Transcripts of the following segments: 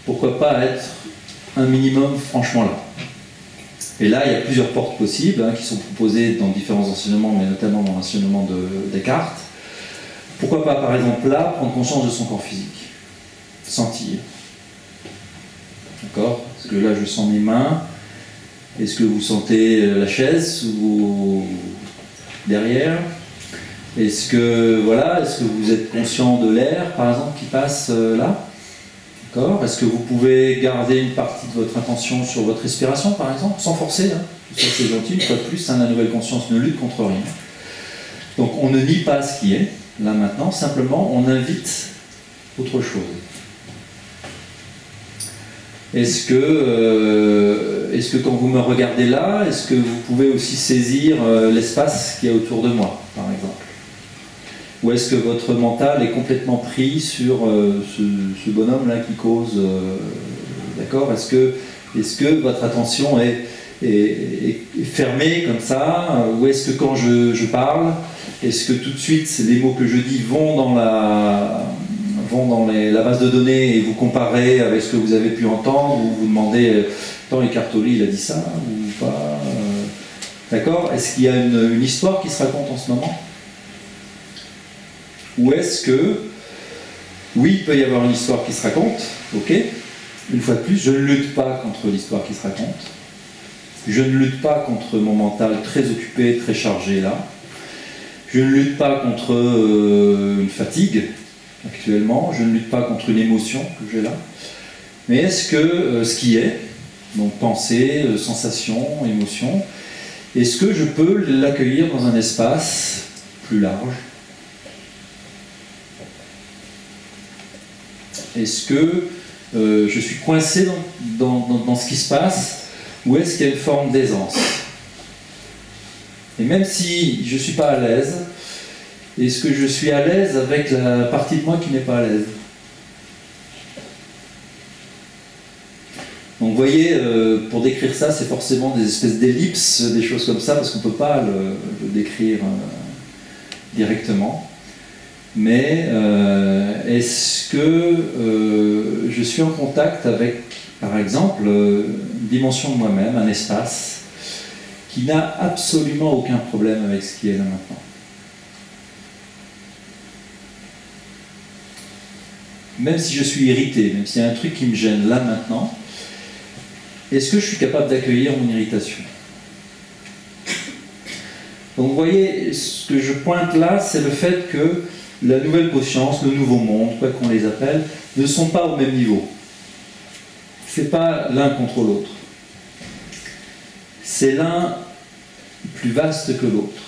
pourquoi pas être un minimum franchement là. Et là, il y a plusieurs portes possibles qui sont proposées dans différents enseignements, mais notamment dans l'enseignement de Descartes. Pourquoi pas, par exemple, là, prendre conscience de son corps physique, sentir. D'accord? Parce que là, je sens mes mains. Est-ce que vous sentez la chaise ou derrière? Est-ce que, voilà, est-ce que vous êtes conscient de l'air, par exemple, qui passe là? D'accord? Est-ce que vous pouvez garder une partie de votre attention sur votre respiration, par exemple, sans forcer Tout ça, c'est gentil. Une fois de plus, la nouvelle conscience ne lutte contre rien. Donc, on ne nie pas ce qui est, là, maintenant. Simplement, on invite autre chose. Est-ce que quand vous me regardez là, est-ce que vous pouvez aussi saisir l'espace qui est autour de moi, par exemple? Ou est-ce que votre mental est complètement pris sur ce bonhomme-là qui cause d'accord? Est-ce que votre attention est fermée comme ça? Ou est-ce que quand je parle, est-ce que tout de suite les mots que je dis vont dans la base de données et vous comparez avec ce que vous avez pu entendre, ou vous demandez tant Eckhart-Tolle il a dit ça ou pas? D'accord? Est-ce qu'il y a une histoire qui se raconte en ce moment? Ou est-ce que, oui, il peut y avoir une histoire qui se raconte, ok? Une fois de plus, je ne lutte pas contre l'histoire qui se raconte. Je ne lutte pas contre mon mental très occupé, très chargé là. Je ne lutte pas contre une fatigue actuellement. Je ne lutte pas contre une émotion que j'ai là. Mais est-ce que ce qui est, donc pensée, sensation, émotion, est-ce que je peux l'accueillir dans un espace plus large? Est-ce que je suis coincé dans ce qui se passe, ou est-ce qu'il y a une forme d'aisance? Et même si je ne suis pas à l'aise, est-ce que je suis à l'aise avec la partie de moi qui n'est pas à l'aise? Donc vous voyez, pour décrire ça, c'est forcément des espèces d'ellipses, des choses comme ça, parce qu'on ne peut pas le décrire directement. Mais est-ce que je suis en contact avec, par exemple, une dimension de moi-même, un espace, qui n'a absolument aucun problème avec ce qui est là maintenant? Même si je suis irrité, même s'il y a un truc qui me gêne là maintenant, est-ce que je suis capable d'accueillir mon irritation? Donc vous voyez, ce que je pointe là, c'est le fait que la nouvelle conscience, le nouveau monde, quoi qu'on les appelle, ne sont pas au même niveau. C'est pas l'un contre l'autre. C'est l'un plus vaste que l'autre.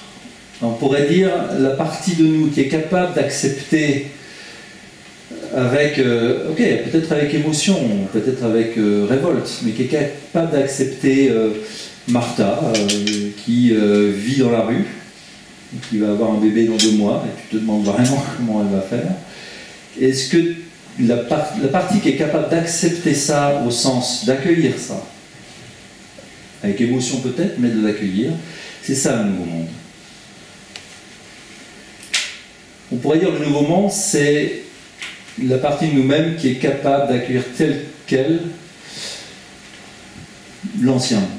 On pourrait dire la partie de nous qui est capable d'accepter avec, ok, peut-être avec émotion, peut-être avec révolte, mais qui est capable d'accepter Martha, qui vit dans la rue, qui va avoir un bébé dans 2 mois, et tu te demandes vraiment comment elle va faire. Est-ce que la partie qui est capable d'accepter ça au sens d'accueillir ça, avec émotion peut-être, mais de l'accueillir, c'est ça le nouveau monde. On pourrait dire que le nouveau monde, c'est la partie de nous-mêmes qui est capable d'accueillir tel quel l'ancien monde.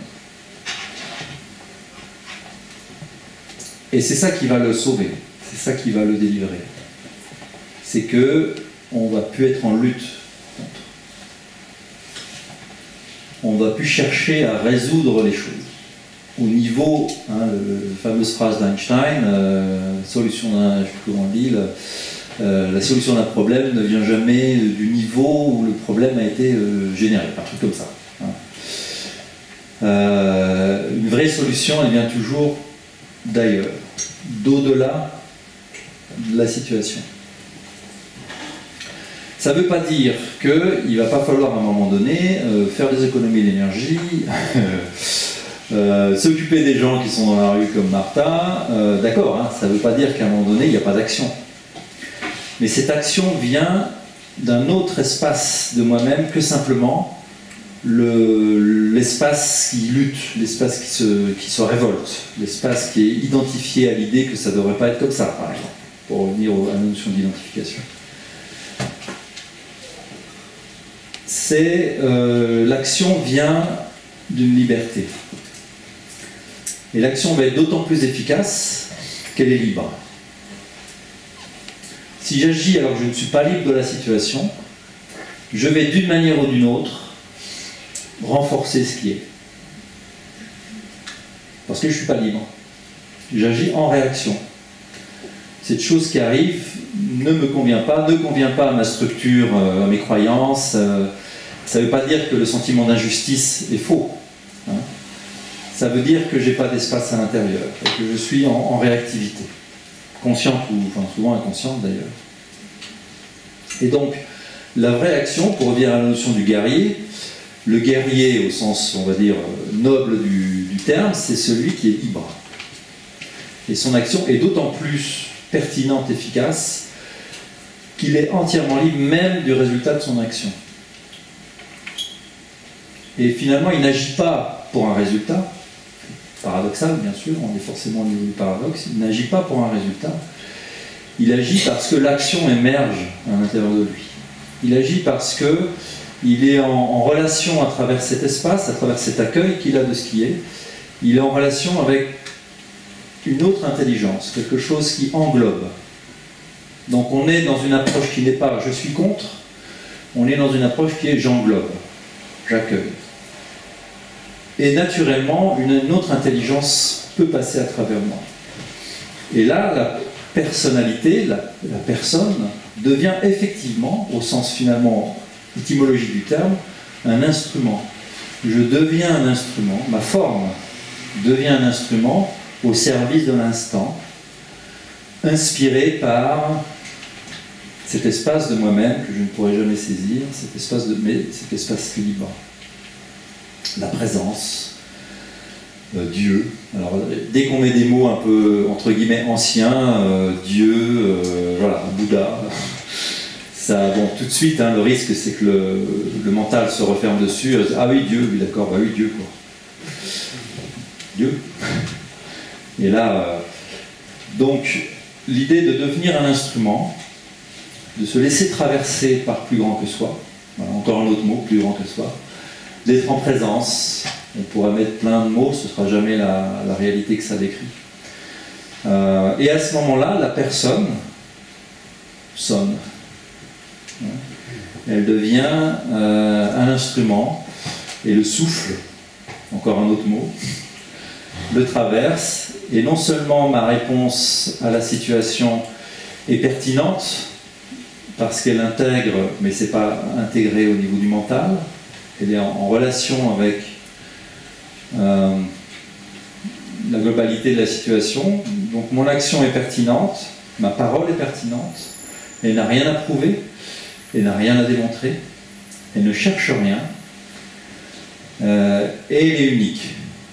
Et c'est ça qui va le sauver, c'est ça qui va le délivrer. C'est que on ne va plus être en lutte contre. On ne va plus chercher à résoudre les choses. Au niveau, la fameuse phrase d'Einstein, solution d'un, je ne sais plus comment on dit, la solution d'un problème ne vient jamais du niveau où le problème a été généré, un truc comme ça. Une vraie solution, elle vient toujours d'ailleurs, d'au-delà de la situation. Ça ne veut pas dire qu'il ne va pas falloir à un moment donné faire des économies d'énergie, s'occuper des gens qui sont dans la rue comme Martha, d'accord, hein, ça ne veut pas dire qu'à un moment donné il n'y a pas d'action. Mais cette action vient d'un autre espace de moi-même que simplement l'espace qui lutte, l'espace qui se révolte, l'espace qui est identifié à l'idée que ça ne devrait pas être comme ça, par exemple, pour revenir à la notion d'identification. c'est l'action vient d'une liberté. Et l'action va être d'autant plus efficace qu'elle est libre. Si j'agis alors que je ne suis pas libre de la situation, je vais d'une manière ou d'une autre renforcer ce qui est. Parce que je ne suis pas libre. J'agis en réaction. Cette chose qui arrive ne me convient pas à ma structure, à mes croyances. Ça ne veut pas dire que le sentiment d'injustice est faux. Hein. Ça veut dire que je n'ai pas d'espace à l'intérieur, que je suis en réactivité. Consciente ou enfin, souvent inconsciente d'ailleurs. Et donc, la vraie action, pour revenir à la notion du guerrier, le guerrier au sens, on va dire, noble du terme, c'est celui qui est libre. Et son action est d'autant plus pertinente, efficace, qu'il est entièrement libre même du résultat de son action. Et finalement, il n'agit pas pour un résultat, paradoxal bien sûr, on est forcément au niveau du paradoxe, il n'agit pas pour un résultat, il agit parce que l'action émerge à l'intérieur de lui. Il agit parce qu'il est en relation à travers cet espace, à travers cet accueil qu'il a de ce qui est, il est en relation avec une autre intelligence, quelque chose qui englobe. Donc on est dans une approche qui n'est pas « je suis contre », on est dans une approche qui est « j'englobe », « j'accueille ». Et naturellement, une autre intelligence peut passer à travers moi. Et là, la personnalité, la personne, devient effectivement, au sens finalement étymologique du terme, un instrument. Je deviens un instrument, ma forme devient un instrument au service de l'instant, inspiré par cet espace de moi-même que je ne pourrai jamais saisir, cet espace libre. La présence, Dieu. Alors, dès qu'on met des mots un peu, entre guillemets, anciens, Dieu, voilà, Bouddha, ça, bon, tout de suite, hein, le risque, c'est que le mental se referme dessus. Ah oui, Dieu, oui, d'accord, bah oui, Dieu, quoi. Dieu. Et là, donc, l'idée de devenir un instrument, de se laisser traverser par plus grand que soi, voilà, encore un autre mot, plus grand que soi, d'être en présence, on pourrait mettre plein de mots, ce ne sera jamais la réalité que ça décrit. Et à ce moment-là, la personne sonne. Elle devient un instrument, et le souffle, encore un autre mot, le traverse, et non seulement ma réponse à la situation est pertinente, parce qu'elle intègre, mais ce n'est pas intégré au niveau du mental, elle est en relation avec la globalité de la situation, donc mon action est pertinente, ma parole est pertinente, elle n'a rien à prouver, elle n'a rien à démontrer, elle ne cherche rien, et elle est unique.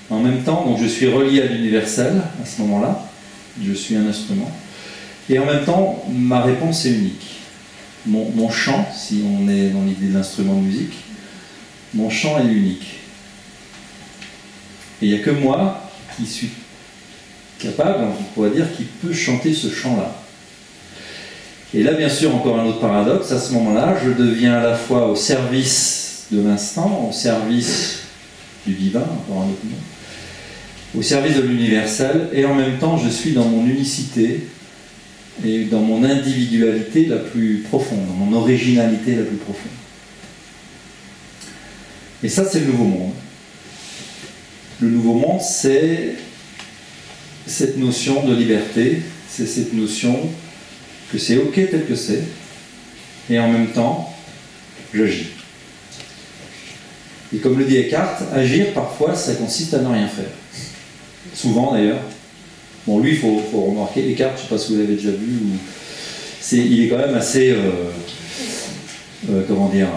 En même temps, donc je suis relié à l'universel à ce moment-là, je suis un instrument, et en même temps, ma réponse est unique. Mon chant, si on est dans l'idée de l'instrument de musique, mon chant est unique. Et il n'y a que moi qui suis capable, on pourrait dire, qui peut chanter ce chant-là. Et là, bien sûr, encore un autre paradoxe, à ce moment-là, je deviens à la fois au service de l'instant, au service du divin, encore un autre mot, au service de l'universel, et en même temps, je suis dans mon unicité et dans mon individualité la plus profonde, dans mon originalité la plus profonde. Et ça, c'est le nouveau monde. Le nouveau monde, c'est cette notion de liberté, c'est cette notion que c'est ok tel que c'est, et en même temps, j'agis. Et comme le dit Eckhart, agir parfois, ça consiste à ne rien faire. Souvent d'ailleurs. Bon, lui, il faut remarquer, Eckhart, je ne sais pas si vous l'avez déjà vu, il est quand même assez, comment dire,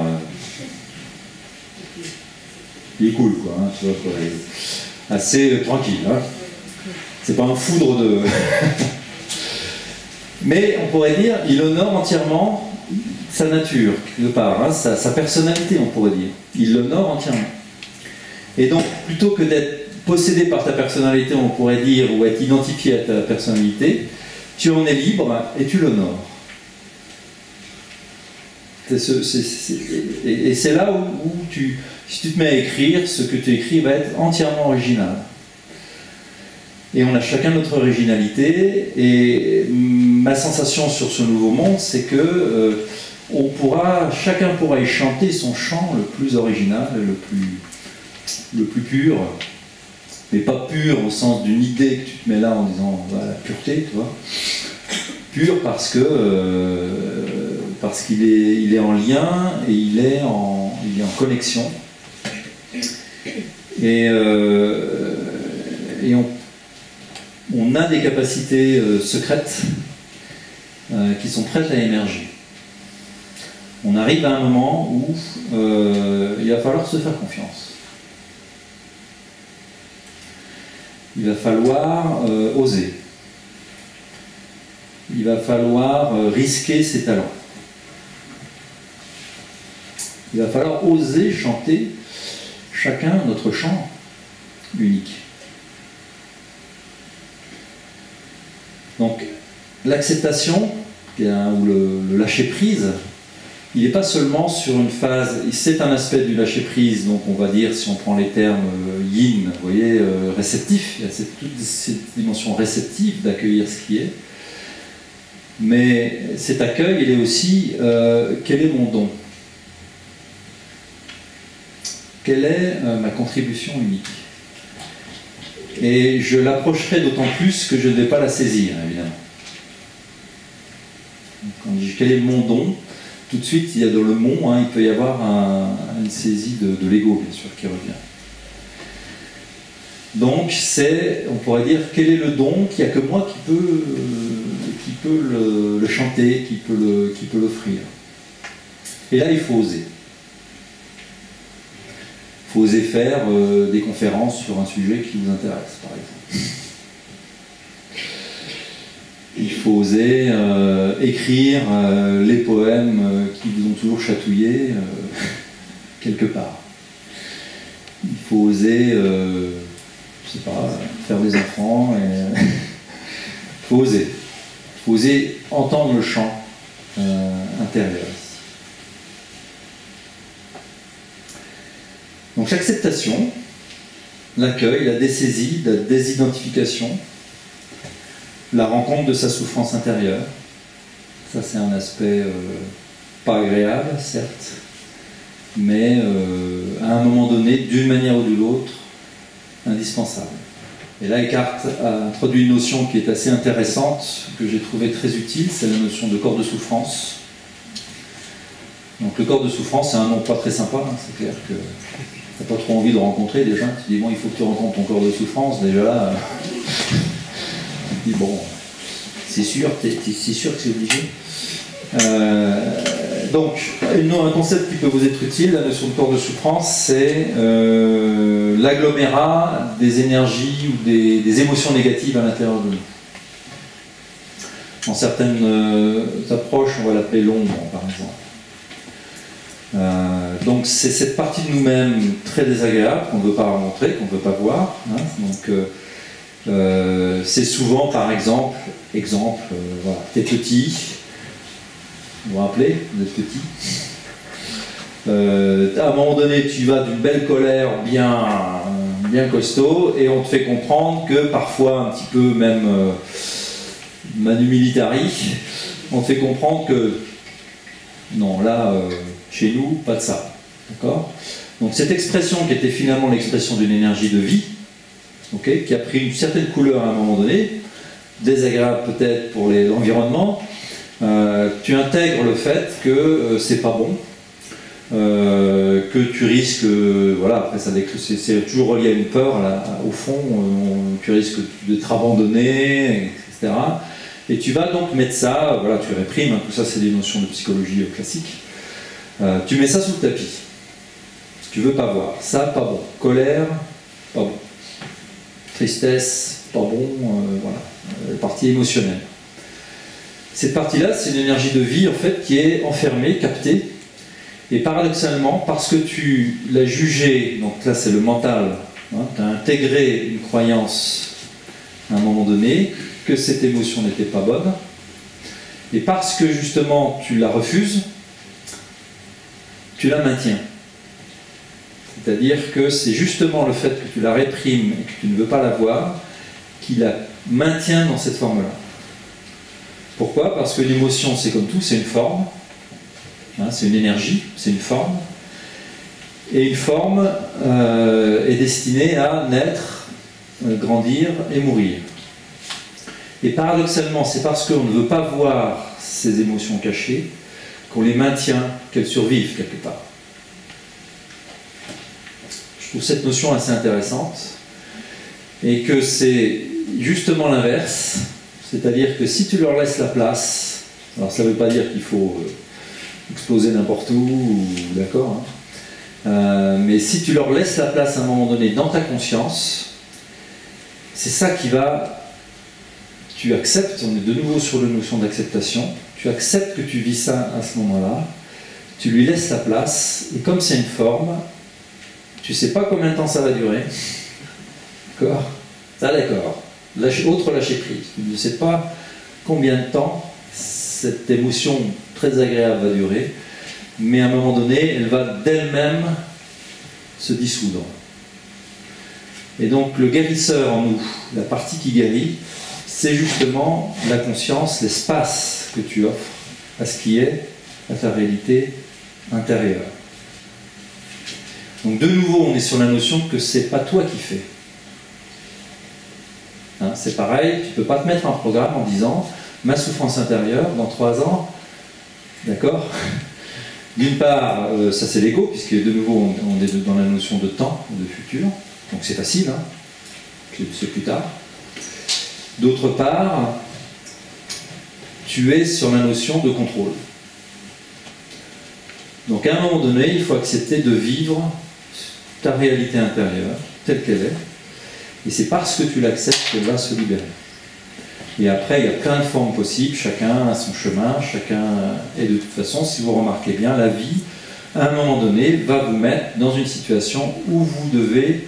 il est cool, quoi, hein, tu vois, quoi, assez tranquille. Hein. C'est pas un foudre de... Mais on pourrait dire, il honore entièrement sa nature, quelque part, hein, sa personnalité, on pourrait dire. Il l'honore entièrement. Et donc, plutôt que d'être possédé par ta personnalité, on pourrait dire, ou être identifié à ta personnalité, tu en es libre et tu l'honores. Et c'est là où si tu te mets à écrire, ce que tu écris va être entièrement original. Et on a chacun notre originalité, et ma sensation sur ce nouveau monde, c'est que chacun pourra y chanter son chant le plus original, le plus pur, mais pas pur au sens d'une idée que tu te mets là en disant la pureté, tu vois. Pur parce qu'il est en lien et il est en connexion. Et on a des capacités secrètes qui sont prêtes à émerger. On arrive à un moment où il va falloir se faire confiance. Il va falloir oser. Il va falloir risquer ses talents. Il va falloir oser chanter chacun notre chant unique. Donc, l'acceptation, ou le lâcher-prise, il n'est pas seulement sur une phase, c'est un aspect du lâcher-prise, donc on va dire, si on prend les termes yin, vous voyez, réceptif, il y a toute cette dimension réceptive d'accueillir ce qui est. Mais cet accueil, il est aussi, quel est mon don? Quelle est ma contribution unique? Et je l'approcherai d'autant plus que je ne vais pas la saisir, évidemment. Quand on dit quel est mon don, tout de suite, il y a dans le mon, il peut y avoir une saisie de l'ego, bien sûr, qui revient. Donc, on pourrait dire, quel est le don qu'il n'y a que moi qui peut le chanter, qui peut l'offrir. Et là, il faut oser. Il faut oser faire des conférences sur un sujet qui vous intéresse, par exemple. Il faut oser écrire les poèmes qui vous ont toujours chatouillé quelque part. Il faut oser, je sais pas, faire des enfants. Il faut oser. Il faut oser entendre le chant intérieur. Donc l'acceptation, l'accueil, la dessaisie, la désidentification, la rencontre de sa souffrance intérieure, ça c'est un aspect pas agréable, certes, mais à un moment donné, d'une manière ou de l'autre, indispensable. Et là, Eckhart a introduit une notion qui est assez intéressante, que j'ai trouvée très utile, c'est la notion de corps de souffrance. Donc le corps de souffrance, c'est un nom pas très sympa, c'est clair que t'as pas trop envie de le rencontrer déjà, tu dis bon, il faut que tu rencontres ton corps de souffrance, déjà là, tu dis bon, c'est sûr, c'est sûr que c'est obligé. Donc, un concept qui peut vous être utile, la notion de corps de souffrance, c'est l'agglomérat des énergies ou des émotions négatives à l'intérieur de nous. Dans certaines approches, on va l'appeler l'ombre, par exemple. Donc c'est cette partie de nous-mêmes très désagréable qu'on ne veut pas montrer, qu'on ne veut pas voir. Donc c'est souvent, par exemple, voilà, t'es petit, vous vous rappelez, vous êtes petit. À un moment donné, tu vas d'une belle colère bien costaud, et on te fait comprendre que parfois, un petit peu même manu militari, on te fait comprendre que non, là, chez nous, pas de ça. D'accord ? Donc cette expression qui était finalement l'expression d'une énergie de vie, okay, qui a pris une certaine couleur à un moment donné, désagréable peut-être pour l'environnement, tu intègres le fait que c'est pas bon, que tu risques, voilà, après c'est toujours relié à une peur, là, au fond, tu risques d'être abandonné, etc. Et tu vas donc mettre ça, voilà, tu réprimes, tout ça c'est des notions de psychologie classique. Tu mets ça sous le tapis. Tu veux pas voir. Ça, pas bon. Colère, pas bon. Tristesse, pas bon. Voilà. Partie émotionnelle. Cette partie-là, c'est une énergie de vie en fait qui est enfermée, captée. Et paradoxalement, parce que tu l'as jugée, donc là c'est le mental, tu as intégré une croyance à un moment donné que cette émotion n'était pas bonne. Et parce que justement tu la refuses, tu la maintiens. C'est-à-dire que c'est justement le fait que tu la réprimes et que tu ne veux pas la voir qui la maintient dans cette forme-là. Pourquoi? Parce que l'émotion, c'est comme tout, c'est une forme, hein, c'est une énergie, c'est une forme. Et une forme est destinée à naître, grandir et mourir. Et paradoxalement, c'est parce qu'on ne veut pas voir ces émotions cachées qu'on les maintient, qu'elles survivent quelque part. Je trouve cette notion assez intéressante et que c'est justement l'inverse, c'est-à-dire que si tu leur laisses la place, alors ça ne veut pas dire qu'il faut exploser n'importe où, d'accord, hein, mais si tu leur laisses la place à un moment donné dans ta conscience, c'est ça qui va, tu acceptes, on est de nouveau sur la notion d'acceptation, tu acceptes que tu vis ça à ce moment-là, tu lui laisses la place, et comme c'est une forme, tu ne sais pas combien de temps ça va durer, d'accord? Ça, d'accord. Autre lâcher prise. Tu ne sais pas combien de temps cette émotion très agréable va durer, mais à un moment donné, elle va d'elle-même se dissoudre. Et donc, le guérisseur en nous, la partie qui guérit, c'est justement la conscience, l'espace que tu offres à ce qui est, à ta réalité intérieure. Donc de nouveau, on est sur la notion que c'est pas toi qui fais. Hein, c'est pareil, tu ne peux pas te mettre un programme en disant ma souffrance intérieure dans 3 ans, d'accord? D'une part, ça c'est l'ego, puisque de nouveau on est dans la notion de temps, de futur, donc c'est facile, hein, c'est plus tard. D'autre part, tu es sur la notion de contrôle. Donc à un moment donné, il faut accepter de vivre ta réalité intérieure, telle qu'elle est, et c'est parce que tu l'acceptes qu'elle va se libérer. Et après, il y a plein de formes possibles, chacun a son chemin, et de toute façon, si vous remarquez bien, la vie, à un moment donné, va vous mettre dans une situation où vous devez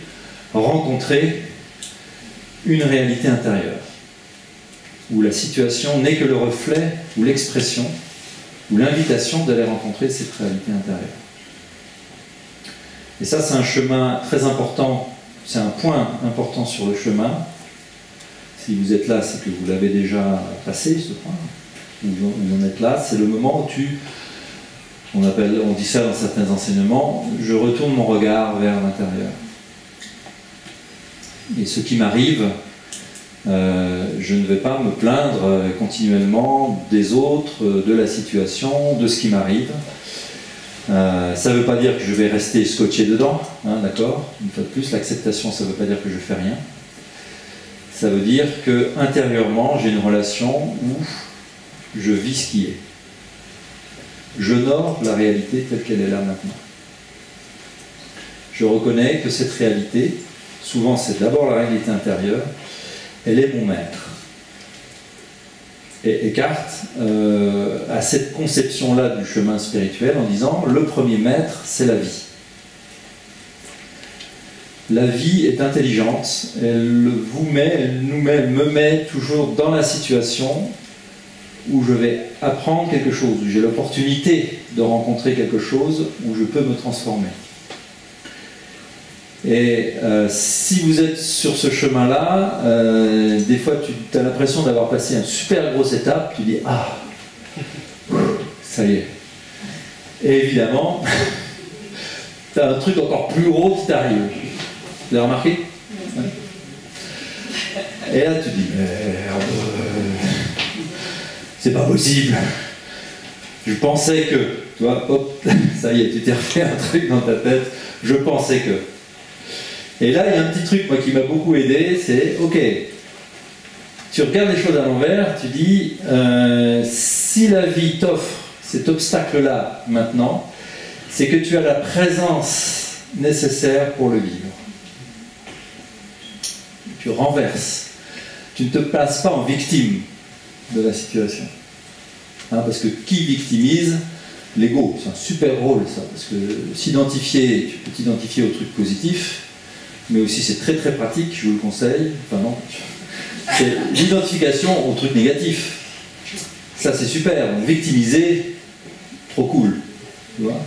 rencontrer une réalité intérieure, où la situation n'est que le reflet, ou l'expression, ou l'invitation d'aller rencontrer cette réalité intérieure. Et ça, c'est un chemin très important, c'est un point important sur le chemin. Si vous êtes là, c'est que vous l'avez déjà passé, ce point. Vous en êtes là, c'est le moment où on dit ça dans certains enseignements, je retourne mon regard vers l'intérieur. Et ce qui m'arrive, je ne vais pas me plaindre continuellement des autres, de la situation, de ce qui m'arrive. Ça ne veut pas dire que je vais rester scotché dedans, hein, d'accord? Une fois de plus, l'acceptation, ça ne veut pas dire que je ne fais rien. Ça veut dire que intérieurement, j'ai une relation où je vis ce qui est. J'honore la réalité telle qu'elle est là maintenant. Je reconnais que cette réalité, souvent c'est d'abord la réalité intérieure, elle est mon maître. Et Eckhart a cette conception-là du chemin spirituel en disant le premier maître, c'est la vie. La vie est intelligente, elle me met toujours dans la situation où je vais apprendre quelque chose, où j'ai l'opportunité de rencontrer quelque chose, où je peux me transformer. Et si vous êtes sur ce chemin-là, des fois tu as l'impression d'avoir passé une super grosse étape, tu dis « Ah, ça y est ». Et évidemment, tu as un truc encore plus gros qui t'arrive. Vous avez remarqué? Et là tu dis « Merde, c'est pas possible. Je pensais que… » Tu vois, hop, ça y est, tu t'es refait un truc dans ta tête. Je pensais que… Et là, il y a un petit truc moi, qui m'a beaucoup aidé, c'est, ok, tu regardes les choses à l'envers, tu dis, si la vie t'offre cet obstacle-là maintenant, c'est que tu as la présence nécessaire pour le vivre. Tu renverses. Tu ne te places pas en victime de la situation. Hein, parce que qui victimise? L'ego. C'est un super rôle, ça, parce que s'identifier, tu peux t'identifier au truc positif, mais aussi c'est très très pratique, je vous le conseille, enfin non, c'est l'identification au truc négatif. Ça c'est super, donc victimiser, trop cool, tu vois.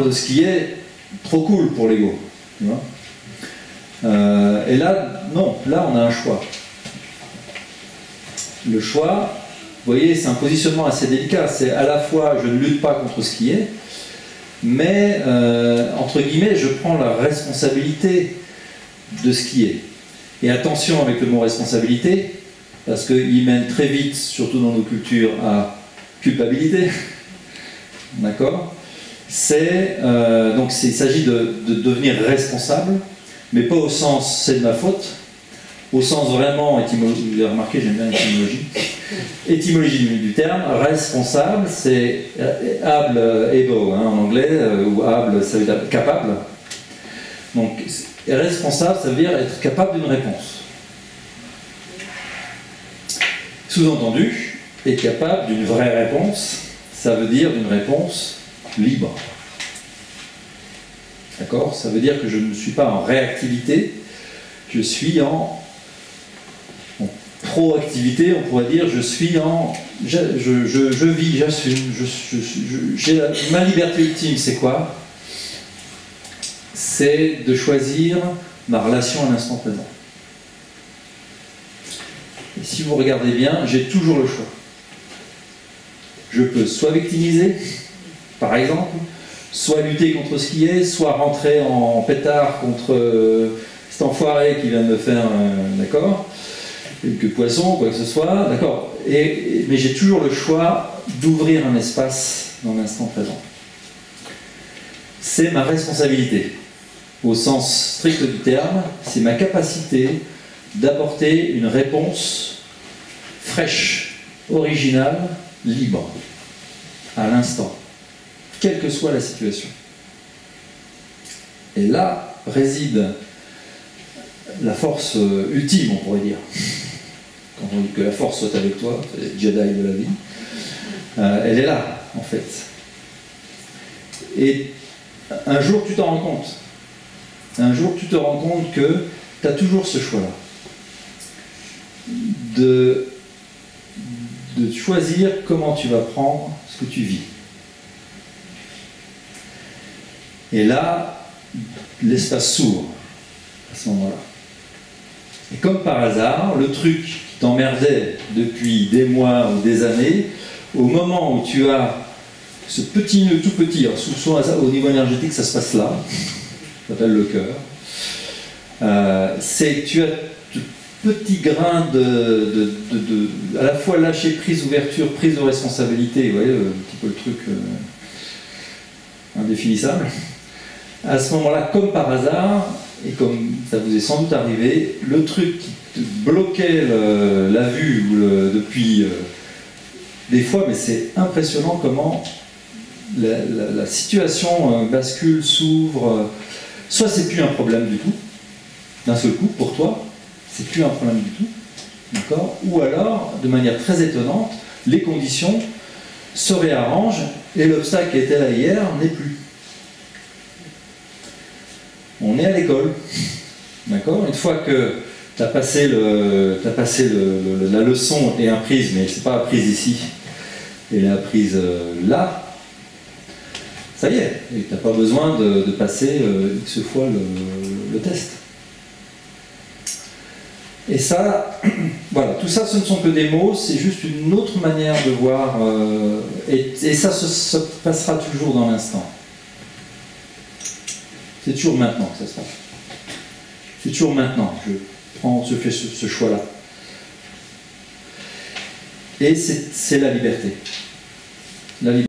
apprendre de skier, trop cool pour l'ego. Tu vois. Et là, non, là on a un choix. Le choix, vous voyez, c'est un positionnement assez délicat. C'est à la fois, je ne lutte pas contre ce qui est, mais, entre guillemets, je prends la responsabilité de ce qui est. Et attention avec le mot responsabilité, parce qu'il mène très vite, surtout dans nos cultures, à culpabilité. D'accord ? Donc il s'agit de devenir responsable, mais pas au sens c'est de ma faute, au sens vraiment, vous avez remarqué, j'aime bien l'étymologie du terme, responsable, c'est able, able en anglais, ou able, ça veut dire capable. Donc responsable, ça veut dire être capable d'une réponse. Sous-entendu, être capable d'une vraie réponse, ça veut dire d'une réponse libre. D'accord ? Ça veut dire que je ne suis pas en réactivité, je suis en proactivité, on pourrait dire, je suis en... Je vis, j'assume, ma liberté ultime, c'est quoi ? C'est de choisir ma relation à l'instant présent. Et si vous regardez bien, j'ai toujours le choix. Je peux soit victimiser, par exemple, soit lutter contre ce qui est, soit rentrer en pétard contre cet enfoiré qui vient de me faire, d'accord, quelques poissons, quoi que ce soit, d'accord. Mais j'ai toujours le choix d'ouvrir un espace dans l'instant présent. C'est ma responsabilité. Au sens strict du terme, c'est ma capacité d'apporter une réponse fraîche, originale, libre, à l'instant, quelle que soit la situation. Et là réside la force ultime, on pourrait dire. Quand on dit que la force soit avec toi, c'est le Jedi de la vie, elle est là, en fait. Et un jour, tu t'en rends compte. Un jour, tu te rends compte que tu as toujours ce choix-là. De choisir comment tu vas prendre ce que tu vis. Et là, l'espace s'ouvre à ce moment-là. Et comme par hasard, le truc qui t'emmerdait depuis des mois ou des années, au moment où tu as ce petit nœud tout petit, alors souvent au niveau énergétique ça se passe là, ça s'appelle le cœur, c'est que tu as de petits grains à la fois lâcher prise, ouverture, prise de responsabilité, vous voyez un petit peu le truc indéfinissable. À ce moment-là, comme par hasard, et comme ça vous est sans doute arrivé, le truc qui te bloquait la vue depuis des fois, mais c'est impressionnant comment la situation bascule, s'ouvre. Soit c'est plus un problème du tout, d'un seul coup, pour toi, c'est plus un problème du tout, d'accord ? Ou alors, de manière très étonnante, les conditions se réarrangent et l'obstacle qui était là hier n'est plus. On est à l'école, d'accord ? Une fois que tu as passé, la leçon et apprise, mais c'est pas apprise ici, et elle est apprise là, ça y est, et tu n'as pas besoin de passer X fois le test. Et ça, voilà, tout ça ce ne sont que des mots, c'est juste une autre manière de voir, et ça se passera toujours dans l'instant. C'est toujours maintenant que ça se passe. C'est toujours maintenant que je fais ce choix-là. Et c'est la liberté. La liberté.